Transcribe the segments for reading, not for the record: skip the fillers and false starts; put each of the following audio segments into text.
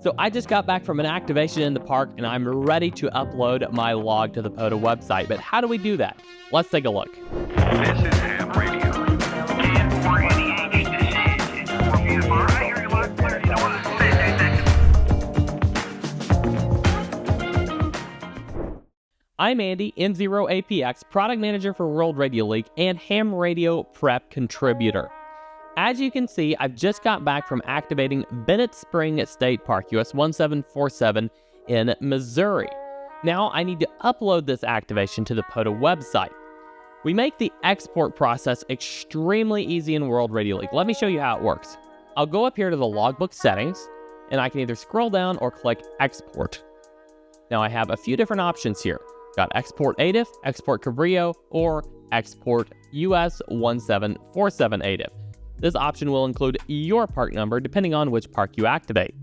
So I just got back from an activation in the park and I'm ready to upload my log to the POTA website. But how do we do that? Let's take a look. This is Ham Radio. And for any anxious decisions, we'll be alright. Your log clear. You know what? 10 seconds. I'm Andy, N0APX, Product Manager for World Radio League and Ham Radio Prep Contributor. As you can see, I've just got back from activating Bennett Spring State Park, US 1747 in Missouri. Now I need to upload this activation to the POTA website. We make the export process extremely easy in World Radio League. Let me show you how it works. I'll go up here to the logbook settings, and I can either scroll down or click Export. Now I have a few different options here. Got Export ADIF, Export Cabrillo, or Export US 1747 ADIF. This option will include your park number depending on which park you activate.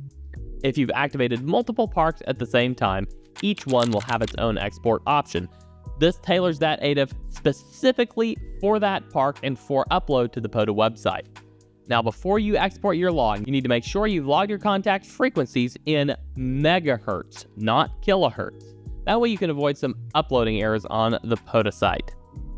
If you've activated multiple parks at the same time, each one will have its own export option. This tailors that ADIF specifically for that park and for upload to the POTA website. Now, before you export your log, you need to make sure you've logged your contact frequencies in megahertz, not kilohertz. That way you can avoid some uploading errors on the POTA site.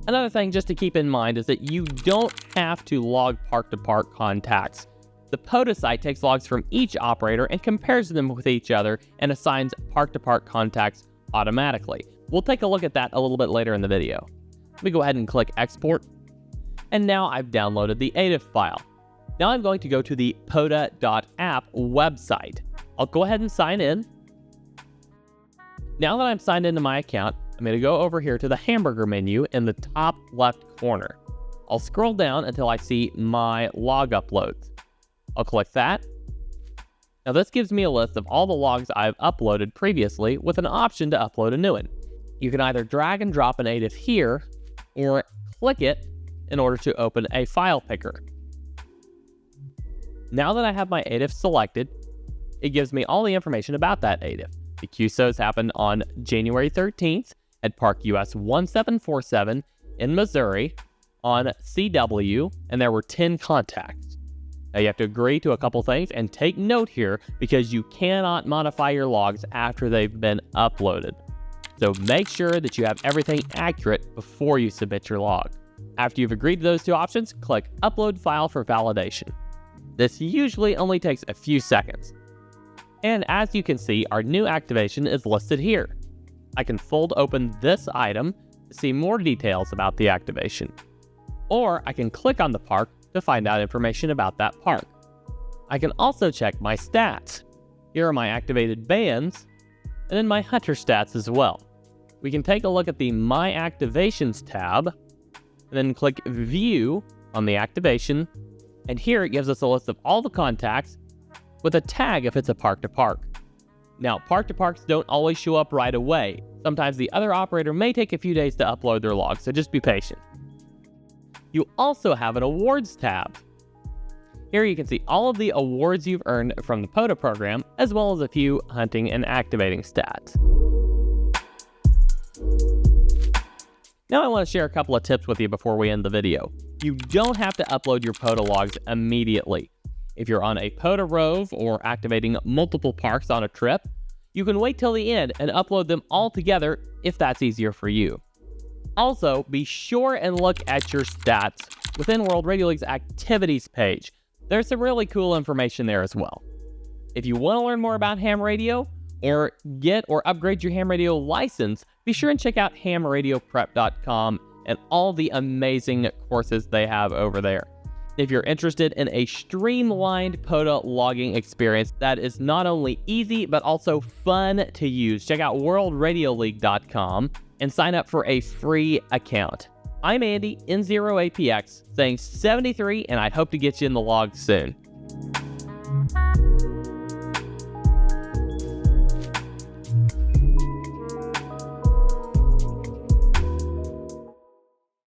Another thing just to keep in mind is that you don't have to log park-to-park contacts. The POTA site takes logs from each operator and compares them with each other and assigns park-to-park contacts automatically. We'll take a look at that a little bit later in the video. Let me go ahead and click Export. And now I've downloaded the ADIF file. Now I'm going to go to the POTA.app website. I'll go ahead and sign in. Now that I'm signed into my account, I'm going to go over here to the hamburger menu in the top left corner. I'll scroll down until I see my log uploads. I'll click that. Now this gives me a list of all the logs I've uploaded previously with an option to upload a new one. You can either drag and drop an ADIF here or click it in order to open a file picker. Now that I have my ADIF selected, it gives me all the information about that ADIF. The QSOs happened on January 13th at Park US 1747 in Missouri on CW, and there were 10 contacts. Now you have to agree to a couple things and take note here because you cannot modify your logs after they've been uploaded. So make sure that you have everything accurate before you submit your log. After you've agreed to those two options, click Upload File for validation. This usually only takes a few seconds. And as you can see, our new activation is listed here. I can fold open this item to see more details about the activation. Or I can click on the park to find out information about that park. I can also check my stats. Here are my activated bands, and then my hunter stats as well. We can take a look at the My Activations tab, and then click View on the activation, and here it gives us a list of all the contacts with a tag if it's a park-to-park. Now, park-to-parks don't always show up right away. Sometimes the other operator may take a few days to upload their log, so just be patient. You also have an Awards tab. Here you can see all of the awards you've earned from the POTA program, as well as a few hunting and activating stats. Now I want to share a couple of tips with you before we end the video. You don't have to upload your POTA logs immediately. If you're on a POTA Rove or activating multiple parks on a trip, you can wait till the end and upload them all together if that's easier for you. Also, be sure and look at your stats within World Radio League's activities page. There's some really cool information there as well. If you want to learn more about ham radio or get or upgrade your ham radio license, be sure and check out hamradioprep.com and all the amazing courses they have over there. If you're interested in a streamlined POTA logging experience that is not only easy but also fun to use, check out worldradioleague.com and sign up for a free account. I'm Andy, N0APX, saying 73, and I hope to get you in the log soon.